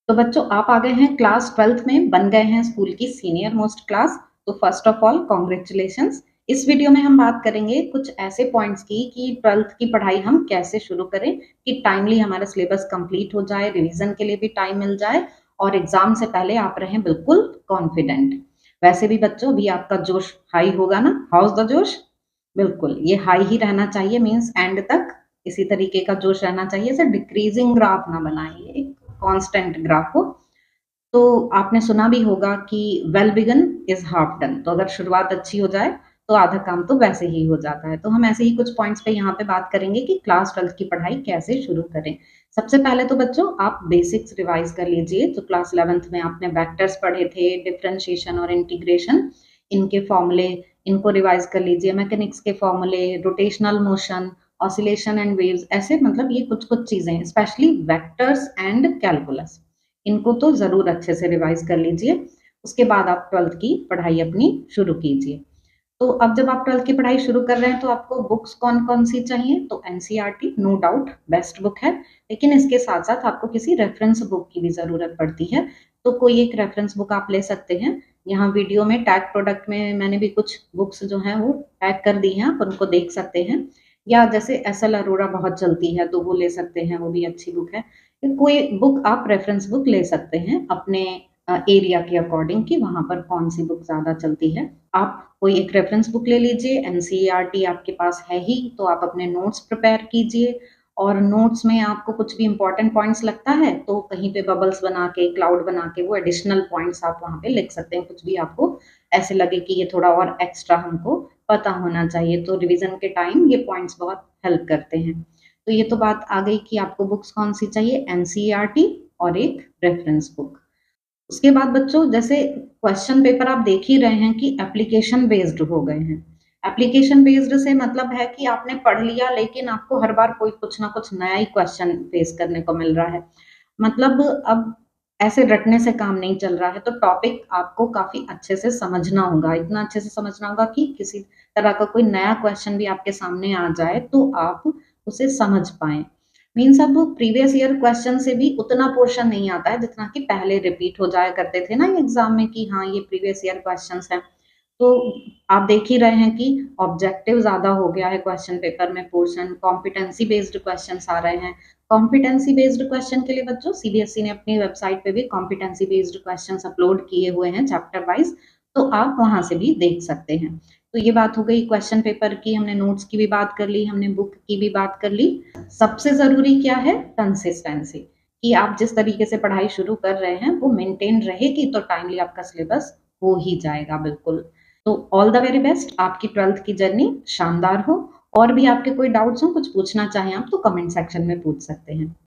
तो बच्चों आप आ गए हैं क्लास 12th में, बन गए हैं स्कूल की सीनियर मोस्ट क्लास। तो फर्स्ट ऑफ ऑल कॉन्ग्रेचुलेशंस। इस वीडियो में हम बात करेंगे कुछ ऐसे पॉइंट्स की कि 12th की पढ़ाई हम कैसे शुरू करें कि टाइमली हमारा सिलेबस कंप्लीट हो जाए, रिवीजन के लिए भी टाइम मिल जाए और एग्जाम से पहले आप रहें बिल्कुल कॉन्फिडेंट। वैसे भी बच्चों अभी आपका जोश हाई होगा ना, हाउस द जोश। बिल्कुल ये हाई ही रहना चाहिए, मींस एंड तक इसी तरीके का जोश रहना चाहिए, ऐसे डिक्रीजिंग ग्राफ ना बनाइए, एक कांस्टेंट ग्राफ हो। तो आपने सुना भी होगा कि well begun is half done. तो अगर शुरुआत अच्छी हो जाए तो आधा काम तो वैसे ही हो जाता है। तो हम ऐसे ही कुछ पॉइंट्स पे यहाँ पे बात करेंगे कि क्लास 12th की पढ़ाई कैसे शुरू करें। सबसे पहले तो बच्चों आप बेसिक्स रिवाइज कर लीजिए। तो क्लास 11th में आपने वेक्टर्स पढ़े थे, डिफरेंशिएशन और इंटीग्रेशन, इनके फॉर्मूले, इनको रिवाइज कर लीजिए। मैकेनिक्स के फॉर्मूले, rotational motion, oscillation and waves, ऐसे मतलब ये कुछ कुछ चीजें, स्पेशली वेक्टर्स एंड कैलकुलस, इनको तो ज़रूर अच्छे से रिवाइज कर लीजिए। उसके बाद आप 12th की पढ़ाई अपनी शुरू कीजिए। तो अब जब आप 12th की पढ़ाई शुरू कर रहे हैं तो आपको बुक्स कौन-कौन सी चाहिए? तो NCERT no doubt best book है, लेकिन इसके साथ-साथ आपको किसी रेफरेंस बुक की भी ज़रूरत पड़ती है। तो कोई एक रेफरेंस बुक आप ले सकते हैं। यहाँ वीडियो में टैग प्रोडक्ट में मैंने भी कुछ बुक्स जो हैं वो टैग कर दी हैं, आप उनको देख सकते हैं। या जैसे एसएल अरोड़ा बहुत चलती है, तो वो ले सकते हैं, वो भी अच्छी बुक है। कोई बुक आप रेफरेंस बुक ले सकते हैं अपने एरिया के अकॉर्डिंग कि वहाँ पर कौन-सी बुक ज़्यादा चलती है। आप कोई एक रेफरेंस बुक ले लीजिए, एनसीईआरटी आपके पास है ही, तो आप अपने नोट्स प्रिपेयर कीजिए और नोट्स में आपको कुछ भी इम्पोर्टेंट पॉइंट्स लगता है, तो कहीं पे बबल्स बना के, क्लाउड बना के वो एडिशनल पॉइंट्स आप वहाँ पे लिख सकते हैं। कुछ भी आपको ऐसे लगे कि ये थोड़ा और एक्स्ट्रा हमको पता होना चाहिए, तो रिवीजन के टाइम ये पॉइंट्स बहुत हेल्प करते हैं। तो ये तो बात आ गई कि आपको बुक्स कौन-सी चाहिए, एनसीईआरटी और एक रेफरेंस बुक। उसके बाद बच्चों जैसे क्वेश्चन पेपर आप देख ही रहे हैं कि एप्लीकेशन बेस्ड हो गए हैं। एप्लीकेशन बेस्ड से मतलब है कि आपने पढ़ लिया लेकिन आपको हर बार कोई कुछ ना कुछ नया ही क्वेश्चन फेस करने को मिल रहा है। मतलब अब ऐसे रटने से काम नहीं चल रहा है, तो टॉपिक आपको काफ़ी अच्छे से समझना होगा, इतना अच्छे से समझना होगा कि किसी तरह का कोई नया क्वेश्चन भी आपके सामने आ जाए, तो आप उसे समझ पाएँ। मीन्स अब प्रीवियस ईयर क्वेश्चन से भी उतना पोर्शन नहीं आता है जितना कि पहले रिपीट हो जाया करते थे ना एग्जाम में कि हाँ ये प्रीवियस ईयर क्वेश्चंस हैं। तो आप देख ही रहे हैं कि ऑब्जेक्टिव ज़्यादा हो गया है क्वेश्चन पेपर में, पोर्शन कॉम्पिटेंसी बेस्ड क्वेश्चंस आ रहे हैं। कॉम्पिटेंसी बेस्ड क्वेश्चन के लिए बच्चों सीबीएसई ने अपनी वेबसाइट पे भी कॉम्पिटेंसी बेस्ड क्वेश्चंस अपलोड किए हुए हैं चैप्टर वाइज, तो आप वहाँ से भी देख सकते हैं। तो ये बात हो गई क्वेश्चन पेपर की, हमने नोट्स की भी बात कर ली, हमने बुक की भी बात कर ली। सबसे ज़रूरी क्या है? कंसिस्टेंसी, कि आप जिस तरीके से पढ़ाई शुरू कर रहे हैं वो मेंटेन रहेगी तो टाइमली आपका सिलेबस हो ही जाएगा बिल्कुल। तो ऑल द वेरी बेस्ट, आपकी 12th की जर्नी शानदार हो। और भी आपके कोई डाउट्स हो, कुछ पूछना चाहें आप तो कमेंट सेक्शन में पूछ सकते हैं।